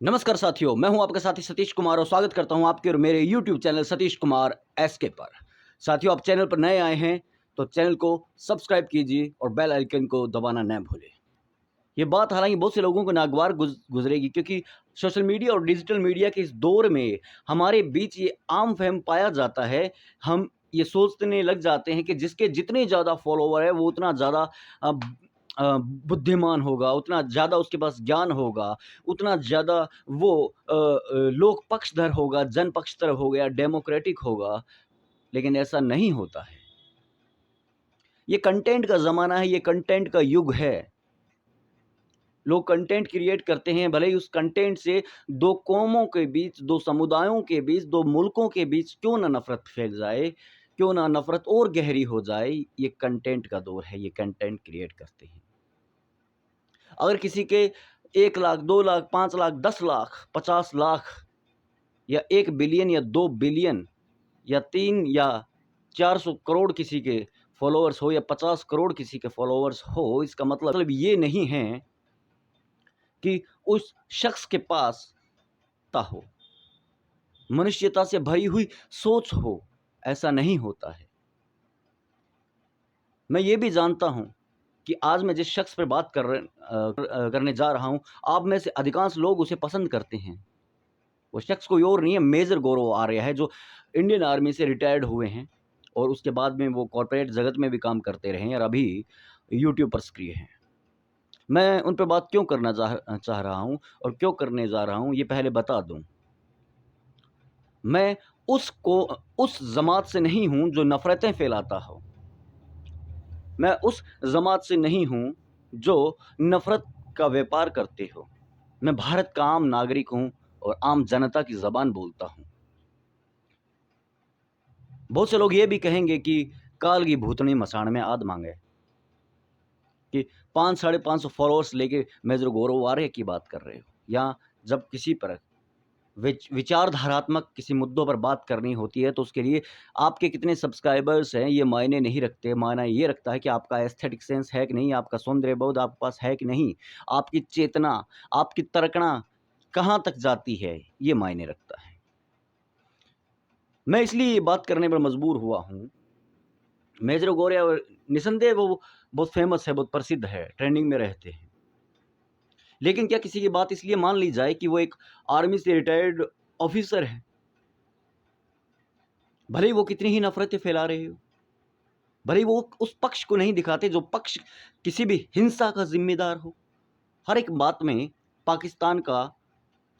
नमस्कार साथियों, मैं हूं आपका साथी सतीश कुमार और स्वागत करता हूं आपके और मेरे YouTube channel Satish Kumar SK पर। साथियों, आप चैनल पर नए आए हैं तो चैनल को सब्सक्राइब कीजिए और बेल आइकन को दबाना न भूलें। ये बात हालांकि बहुत से लोगों को नागवार गुजरेगी, क्योंकि सोशल मीडिया और डिजिटल मीडिया के इस दौर में हमारे बीच ये आम फहम पाया जाता है। हम ये सोचने लग जाते हैं कि जिसके जितने ज़्यादा फॉलोवर है वो उतना ज़्यादा बुद्धिमान होगा, उतना ज़्यादा उसके पास ज्ञान होगा, उतना ज़्यादा वो लोक पक्षधर होगा, जन पक्षधर हो गया, डेमोक्रेटिक होगा। लेकिन ऐसा नहीं होता है। ये कंटेंट का ज़माना है, ये कंटेंट का युग है। लोग कंटेंट क्रिएट करते हैं, भले ही उस कंटेंट से 2 कौमों के बीच, 2 समुदायों के बीच, 2 मुल्कों के बीच क्यों ना नफ़रत फैल जाए, क्यों ना नफ़रत और गहरी हो जाए, ये कंटेंट का दौर है, ये कंटेंट क्रिएट करते हैं। अगर किसी के 1 लाख, 2 लाख, 5 लाख, 10 लाख, 50 लाख या 1 बिलियन या 2 बिलियन या 3 या 400 करोड़ किसी के फॉलोअर्स हो या 50 करोड़ किसी के फॉलोअर्स हो, इसका मतलब ये नहीं है कि उस शख्स के पास हो, मनुष्यता से भरी हुई सोच हो। ऐसा नहीं होता है। मैं ये भी जानता हूँ कि आज मैं जिस शख्स पर बात करने जा रहा हूँ, आप में से अधिकांश लोग उसे पसंद करते हैं। वो शख्स कोई और नहीं है, मेजर गौरव आर्य है, जो इंडियन आर्मी से रिटायर्ड हुए हैं और उसके बाद में वो कॉर्पोरेट जगत में भी काम करते रहे हैं और अभी यूट्यूब पर सक्रिय हैं। मैं उन पे बात क्यों करना चाह रहा हूँ और क्यों करने जा रहा हूँ, ये पहले बता दूँ। मैं उस जमात से नहीं हूँ जो नफ़रतें फैलाता हो। मैं उस जमात से नहीं हूँ जो नफ़रत का व्यापार करते हो। मैं भारत का आम नागरिक हूँ और आम जनता की ज़बान बोलता हूँ। बहुत से लोग ये भी कहेंगे कि काल की भूतनी मसाण में आद मांगे, कि 5 साढ़े 500 फॉलोअर्स लेके मेजर गौरव आर्य की बात कर रहे हो, या जब किसी पर विचारधारात्मक किसी मुद्दों पर बात करनी होती है तो उसके लिए आपके कितने सब्सक्राइबर्स हैं ये मायने नहीं रखते। मायना ये रखता है कि आपका एस्थेटिक सेंस है कि नहीं, आपका सौंदर्य बोध आपके पास है कि नहीं, आपकी चेतना, आपकी तर्कणा कहाँ तक जाती है, ये मायने रखता है। मैं इसलिए ये बात करने पर मजबूर हुआ हूँ। मेजर गौरव निसंदेह वो बहुत फेमस है, बहुत प्रसिद्ध है, ट्रेंडिंग में रहते हैं। लेकिन क्या किसी की बात इसलिए मान ली जाए कि वो एक आर्मी से रिटायर्ड ऑफिसर है, भले ही वो कितनी ही नफरतें फैला रहे हो, भले ही वो उस पक्ष को नहीं दिखाते जो पक्ष किसी भी हिंसा का जिम्मेदार हो। हर एक बात में पाकिस्तान का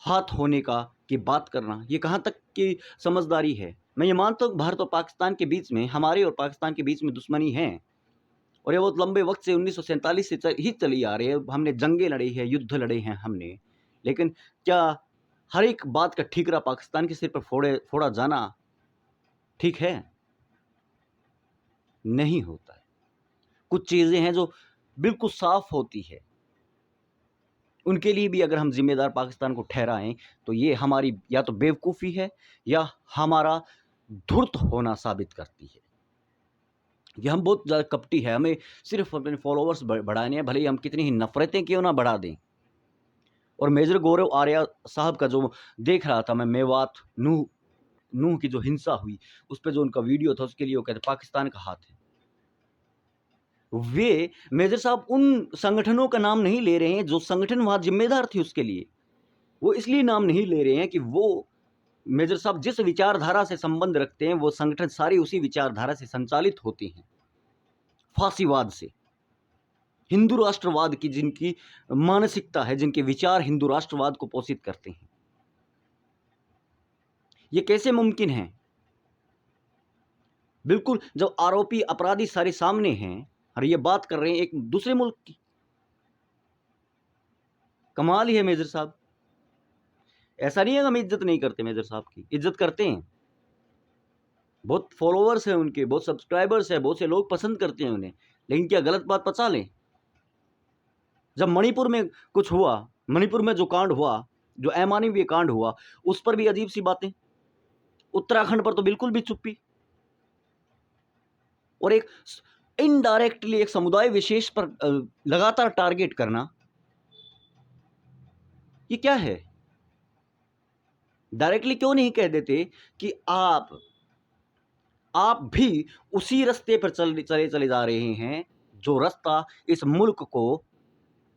हाथ होने का की बात करना, ये कहाँ तक की समझदारी है। मैं ये मानता हूँ भारत और पाकिस्तान के बीच में, हमारे और पाकिस्तान के बीच में दुश्मनी है और ये बहुत लंबे वक्त से 1947 से ही चली आ रही है। हमने जंगें लड़ी है, युद्ध लड़े हैं हमने। लेकिन क्या हर एक बात का ठीकरा पाकिस्तान के सिर पर फोड़ा जाना ठीक है? नहीं होता है। कुछ चीज़ें हैं जो बिल्कुल साफ होती है, उनके लिए भी अगर हम ज़िम्मेदार पाकिस्तान को ठहराएँ तो ये हमारी या तो बेवकूफ़ी है या हमारा धूर्त होना साबित करती है। कि हम बहुत ज़्यादा कपटी है, हमें सिर्फ़ अपने फॉलोवर्स बढ़ाने हैं, भले ही हम कितनी ही नफ़रतें क्यों ना बढ़ा दें। और मेजर गौरव आर्या साहब का जो देख रहा था मैं, मेवात, नूह नूह की जो हिंसा हुई, उस पे जो उनका वीडियो था, उसके लिए वो कहते पाकिस्तान का हाथ है। वे मेजर साहब उन संगठनों का नाम नहीं ले रहे हैं जो संगठन वहाँ ज़िम्मेदार थे उसके लिए। वो इसलिए नाम नहीं ले रहे हैं कि वो मेजर साहब जिस विचारधारा से संबंध रखते हैं, वो संगठन सारी उसी विचारधारा से संचालित होते हैं, फासीवाद से। हिंदू राष्ट्रवाद की जिनकी मानसिकता है, जिनके विचार हिंदू राष्ट्रवाद को पोषित करते हैं। ये कैसे मुमकिन है? बिल्कुल, जब आरोपी अपराधी सारे सामने हैं और ये बात कर रहे हैं एक दूसरे मुल्क की। कमाल ही है मेजर साहब। ऐसा नहीं है कि हम इज्जत नहीं करते मेजर साहब की, इज्जत करते हैं। बहुत फॉलोवर्स हैं उनके, बहुत सब्सक्राइबर्स हैं, बहुत से लोग पसंद करते हैं उन्हें। लेकिन क्या गलत बात पचा लें? जब मणिपुर में कुछ हुआ, मणिपुर में जो कांड हुआ, जो अमानवीय कांड हुआ, उस पर भी अजीब सी बातें। उत्तराखंड पर तो बिल्कुल भी चुप्पी। और एक इनडायरेक्टली एक समुदाय विशेष पर लगातार टारगेट करना, ये क्या है? डायरेक्टली क्यों नहीं कह देते कि आप भी उसी रास्ते पर चले जा रहे हैं जो रास्ता इस मुल्क को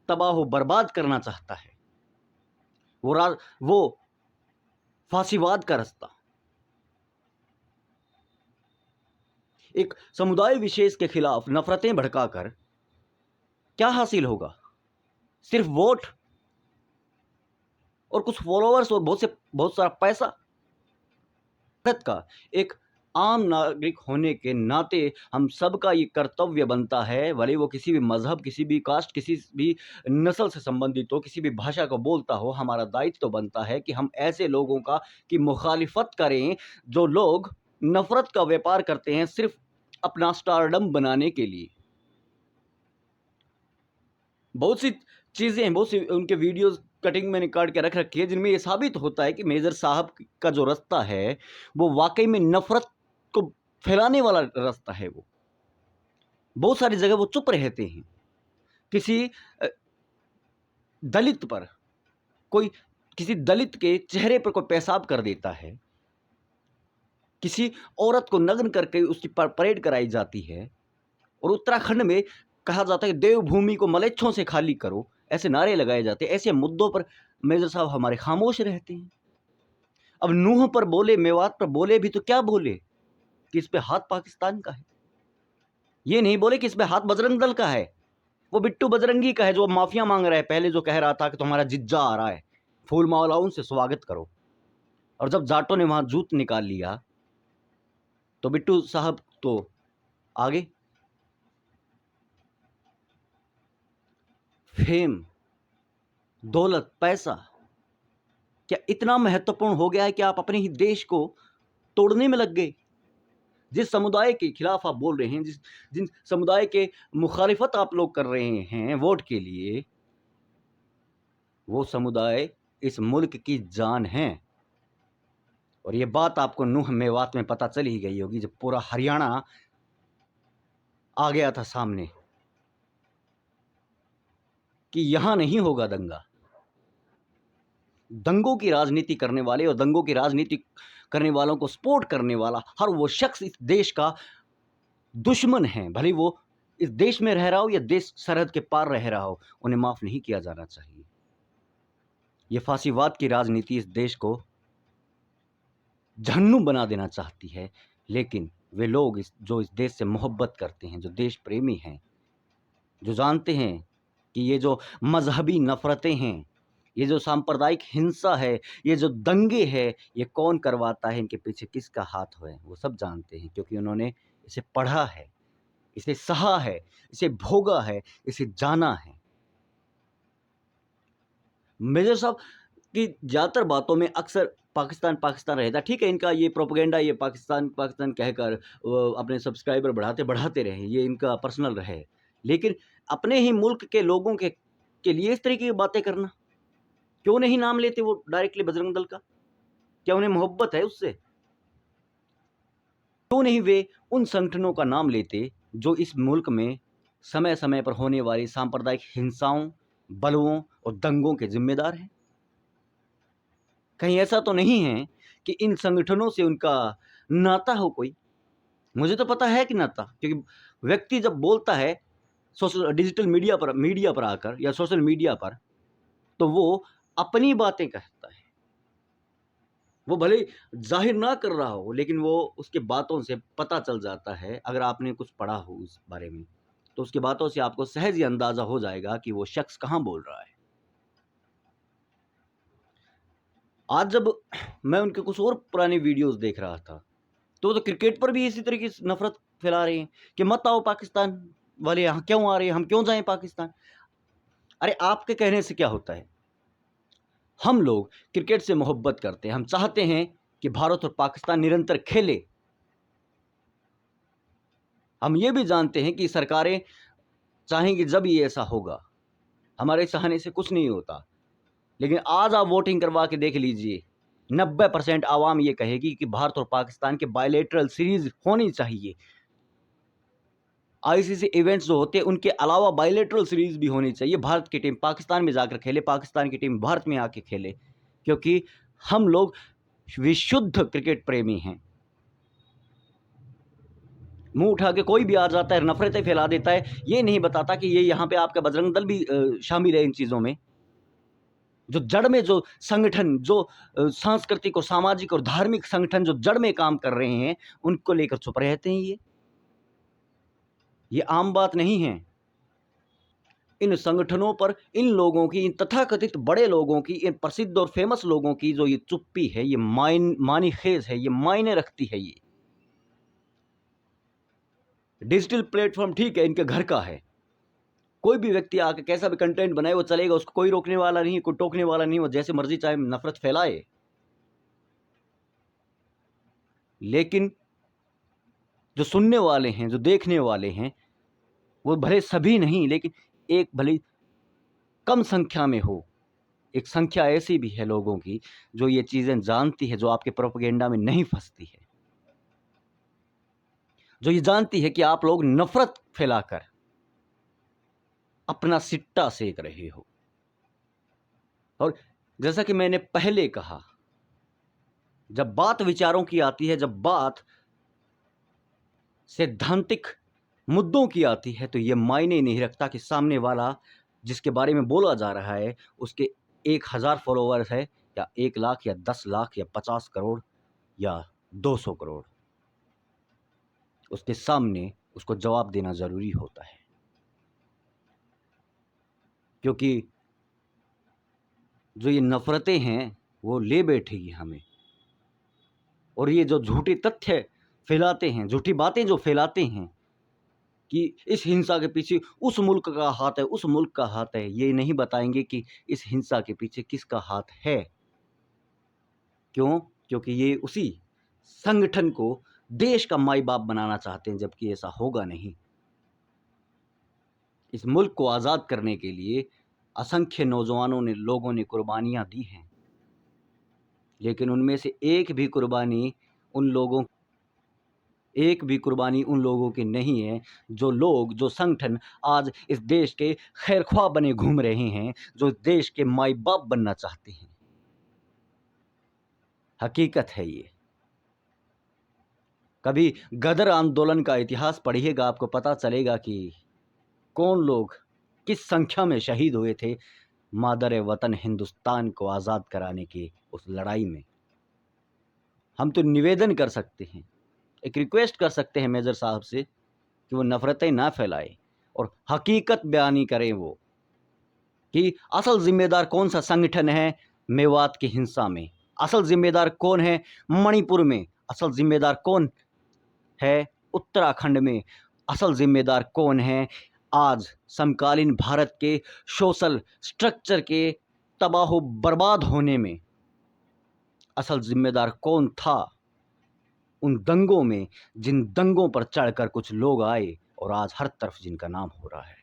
तबाह बर्बाद करना चाहता है, वो फांसीवाद का रास्ता। एक समुदाय विशेष के खिलाफ नफरतें भड़काकर क्या हासिल होगा? सिर्फ वोट और कुछ फॉलोअर्स और बहुत सारा पैसा। भारत का एक आम नागरिक होने के नाते हम सबका ये कर्तव्य बनता है, भले वो किसी भी मजहब, किसी भी कास्ट, किसी भी नस्ल से संबंधित हो, किसी भी भाषा को बोलता हो, हमारा दायित्व तो बनता है कि हम ऐसे लोगों की मुखालिफत करें जो लोग नफरत का व्यापार करते हैं सिर्फ अपना स्टारडम बनाने के लिए। बहुत सी चीज़ें हैं, बहुत सी उनके वीडियोस कटिंग मैंने काट के रख रखी है जिनमें ये साबित होता है कि मेजर साहब का जो रास्ता है वो वाकई में नफरत को फैलाने वाला रास्ता है। वो बहुत सारी जगह वो चुप रहते हैं। किसी दलित पर किसी दलित के चेहरे पर कोई पेशाब कर देता है, किसी औरत को नग्न करके उसकी परेड कराई जाती है, और उत्तराखंड में कहा जाता है कि देवभूमि को मलेच्छों से खाली करो, ऐसे नारे लगाए जाते हैं। ऐसे मुद्दों पर मेजर साहब हमारे खामोश रहते हैं। अब नूह पर बोले, मेवात पर बोले भी तो क्या बोले कि इस पे हाथ पाकिस्तान का है। ये नहीं बोले कि इस पे हाथ बजरंग दल का है। वो बिट्टू बजरंगी का है जो माफिया मांग रहा है, पहले जो कह रहा था कि तुम्हारा जिज्जा आ रहा है, फूल मालाओं से स्वागत करो। और जब जाटों ने वहां जूत निकाल लिया तो बिट्टू साहब तो आगे। फेम, दौलत, पैसा क्या इतना महत्वपूर्ण हो गया है कि आप अपने ही देश को तोड़ने में लग गए? जिस समुदाय के खिलाफ आप बोल रहे हैं, जिन समुदाय के मुखालिफत आप लोग कर रहे हैं वोट के लिए, वो समुदाय इस मुल्क की जान है। और ये बात आपको नूह मेवात में पता चल ही गई होगी जब पूरा हरियाणा आ गया था सामने कि यहां नहीं होगा दंगा। दंगों की राजनीति करने वाले और दंगों की राजनीति करने वालों को सपोर्ट करने वाला हर वो शख्स इस देश का दुश्मन है। भले वो इस देश में रह रहा हो या देश सरहद के पार रह रहा हो, उन्हें माफ नहीं किया जाना चाहिए। ये फांसीवाद की राजनीति इस देश को जहन्नुम बना देना चाहती है। लेकिन वे लोग जो इस देश से मोहब्बत करते हैं, जो देश प्रेमी हैं, जो जानते हैं कि ये जो मजहबी नफरतें हैं, ये जो सांप्रदायिक हिंसा है, ये जो दंगे है, ये कौन करवाता है, इनके पीछे किसका हाथ है, वो सब जानते हैं, क्योंकि उन्होंने इसे पढ़ा है, इसे सहा है, इसे भोगा है, इसे जाना है। मेजर साहब की ज़्यादातर बातों में अक्सर पाकिस्तान पाकिस्तान रहता। ठीक है, इनका ये प्रोपेगेंडा, ये पाकिस्तान पाकिस्तान कहकर अपने सब्सक्राइबर बढ़ाते रहे, ये इनका पर्सनल रहे। लेकिन अपने ही मुल्क के लोगों के लिए इस तरीके की बातें करना, क्यों नहीं नाम लेते वो डायरेक्टली बजरंग दल का? क्या उन्हें मोहब्बत है उससे? क्यों नहीं वे उन संगठनों का नाम लेते जो इस मुल्क में समय समय पर होने वाली सांप्रदायिक हिंसाओं, बलवों और दंगों के जिम्मेदार हैं? कहीं ऐसा तो नहीं है कि इन संगठनों से उनका नाता हो कोई? मुझे तो पता है कि नाता, क्योंकि व्यक्ति जब बोलता है सोशल डिजिटल मीडिया पर आकर या सोशल मीडिया पर, तो वो अपनी बातें कहता है। वो भले जाहिर ना कर रहा हो, लेकिन वो उसके बातों से पता चल जाता है। अगर आपने कुछ पढ़ा हो उस बारे में, तो उसकी बातों से आपको सहज ही अंदाजा हो जाएगा कि वो शख्स कहाँ बोल रहा है। आज जब मैं उनके कुछ और पुराने वीडियोस देख रहा था, तो क्रिकेट पर भी इसी तरीके से नफरत फैला रहे हैं कि मत आओ पाकिस्तान वाले, यहाँ क्यों आ रहे हैं, हम क्यों जाएं पाकिस्तान? अरे आपके कहने से क्या होता है? हम लोग क्रिकेट से मोहब्बत करते हैं, हम चाहते हैं कि भारत और पाकिस्तान निरंतर खेले। हम ये भी जानते हैं कि सरकारें चाहेंगी जब ये ऐसा होगा, हमारे चाहने से कुछ नहीं होता। लेकिन आज आप वोटिंग करवा के देख लीजिए, 90% आवाम ये कहेगी कि भारत और पाकिस्तान के बायलैटरल सीरीज होनी चाहिए। आईसीसी इवेंट्स जो होते हैं उनके अलावा बायलैटरल सीरीज भी होनी चाहिए। भारत की टीम पाकिस्तान में जाकर खेले, पाकिस्तान की टीम भारत में आके खेले, क्योंकि हम लोग विशुद्ध क्रिकेट प्रेमी हैं। मुंह उठा के कोई भी आ जाता है, नफरतें फैला देता है, ये नहीं बताता कि ये यहाँ पे आपका बजरंग दल भी शामिल है इन चीज़ों में। जो जड़ में जो संगठन, जो सांस्कृतिक और सामाजिक और धार्मिक संगठन जो जड़ में काम कर रहे हैं, उनको लेकर चुप रहते हैं। ये आम बात नहीं है। इन संगठनों पर इन लोगों की, इन तथाकथित बड़े लोगों की, इन प्रसिद्ध और फेमस लोगों की जो ये चुप्पी है, ये मानी खेज है, ये मायने रखती है। ये डिजिटल प्लेटफॉर्म ठीक है, इनके घर का है। कोई भी व्यक्ति आके कैसा भी कंटेंट बनाए वो चलेगा, उसको कोई रोकने वाला नहीं, कोई टोकने वाला नहीं, वो जैसे मर्जी चाहे नफरत फैलाए। लेकिन जो सुनने वाले हैं, जो देखने वाले हैं, वो भले सभी नहीं, लेकिन एक भले कम संख्या में हो, एक संख्या ऐसी भी है लोगों की जो ये चीजें जानती है, जो आपके प्रोपेगेंडा में नहीं फंसती है, जो ये जानती है कि आप लोग नफरत फैलाकर अपना सिट्टा सेक रहे हो। और जैसा कि मैंने पहले कहा, जब बात विचारों की आती है, जब बात सैद्धांतिक मुद्दों की आती है, तो ये मायने नहीं रखता कि सामने वाला जिसके बारे में बोला जा रहा है उसके 1000 फॉलोअर्स है या 1 लाख या 10 लाख या 50 करोड़ या 200 करोड़। उसके सामने उसको जवाब देना जरूरी होता है, क्योंकि जो ये नफरतें हैं वो ले बैठेगी हमें। और ये जो झूठे तथ्य फैलाते हैं, झूठी बातें जो फैलाते हैं कि इस हिंसा के पीछे उस मुल्क का हाथ है, उस मुल्क का हाथ है, ये नहीं बताएंगे कि इस हिंसा के पीछे किसका हाथ है। क्यों? क्योंकि ये उसी संगठन को देश का माई बाप बनाना चाहते हैं, जबकि ऐसा होगा नहीं। इस मुल्क को आज़ाद करने के लिए असंख्य नौजवानों ने, लोगों ने कुर्बानियां दी हैं, लेकिन उनमें से एक भी कुर्बानी उन लोगों की नहीं है जो लोग, जो संगठन आज इस देश के खैरख्वाह बने घूम रहे हैं, जो देश के माई बाप बनना चाहते हैं। हकीकत है ये। कभी गदर आंदोलन का इतिहास पढ़िएगा, आपको पता चलेगा कि कौन लोग किस संख्या में शहीद हुए थे मादर वतन हिंदुस्तान को आज़ाद कराने की उस लड़ाई में। हम तो निवेदन कर सकते हैं, एक रिक्वेस्ट कर सकते हैं मेजर साहब से कि वो नफरतें ना फैलाए और हकीकत बयानी करें, वो कि असल जिम्मेदार कौन सा संगठन है मेवात की हिंसा में, असल जिम्मेदार कौन है मणिपुर में, असल जिम्मेदार कौन है उत्तराखंड में, असल जिम्मेदार कौन है आज समकालीन भारत के सोशल स्ट्रक्चर के तबाह बर्बाद होने में। असल जिम्मेदार कौन था उन दंगों में, जिन दंगों पर चढ़कर कुछ लोग आए और आज हर तरफ जिनका नाम हो रहा है।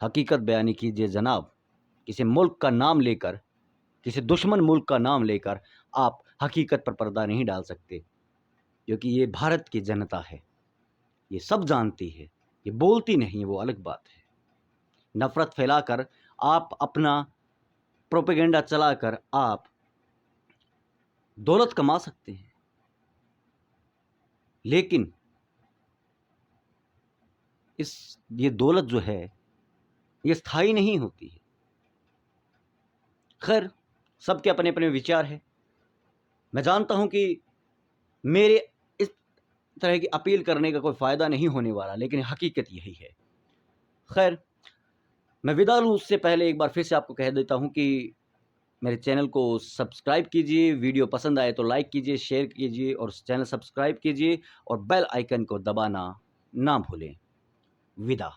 हकीकत बयानी कीजिए जनाब। किसी मुल्क का नाम लेकर, किसी दुश्मन मुल्क का नाम लेकर आप हकीकत पर पर्दा नहीं डाल सकते, क्योंकि ये भारत की जनता है, ये सब जानती है, ये बोलती नहीं, वो अलग बात है। नफरत फैलाकर आप अपना प्रोपेगेंडा चलाकर आप दौलत कमा सकते हैं, लेकिन ये दौलत जो है ये स्थायी नहीं होती है। खैर, सबके अपने अपने विचार है। मैं जानता हूं कि मेरे इस तरह की अपील करने का कोई फ़ायदा नहीं होने वाला, लेकिन हकीकत यही है। खैर, मैं विदा लूँ उससे पहले एक बार फिर से आपको कह देता हूं कि मेरे चैनल को सब्सक्राइब कीजिए, वीडियो पसंद आए तो लाइक कीजिए, शेयर कीजिए और चैनल सब्सक्राइब कीजिए और बेल आइकन को दबाना ना भूलें। विदा।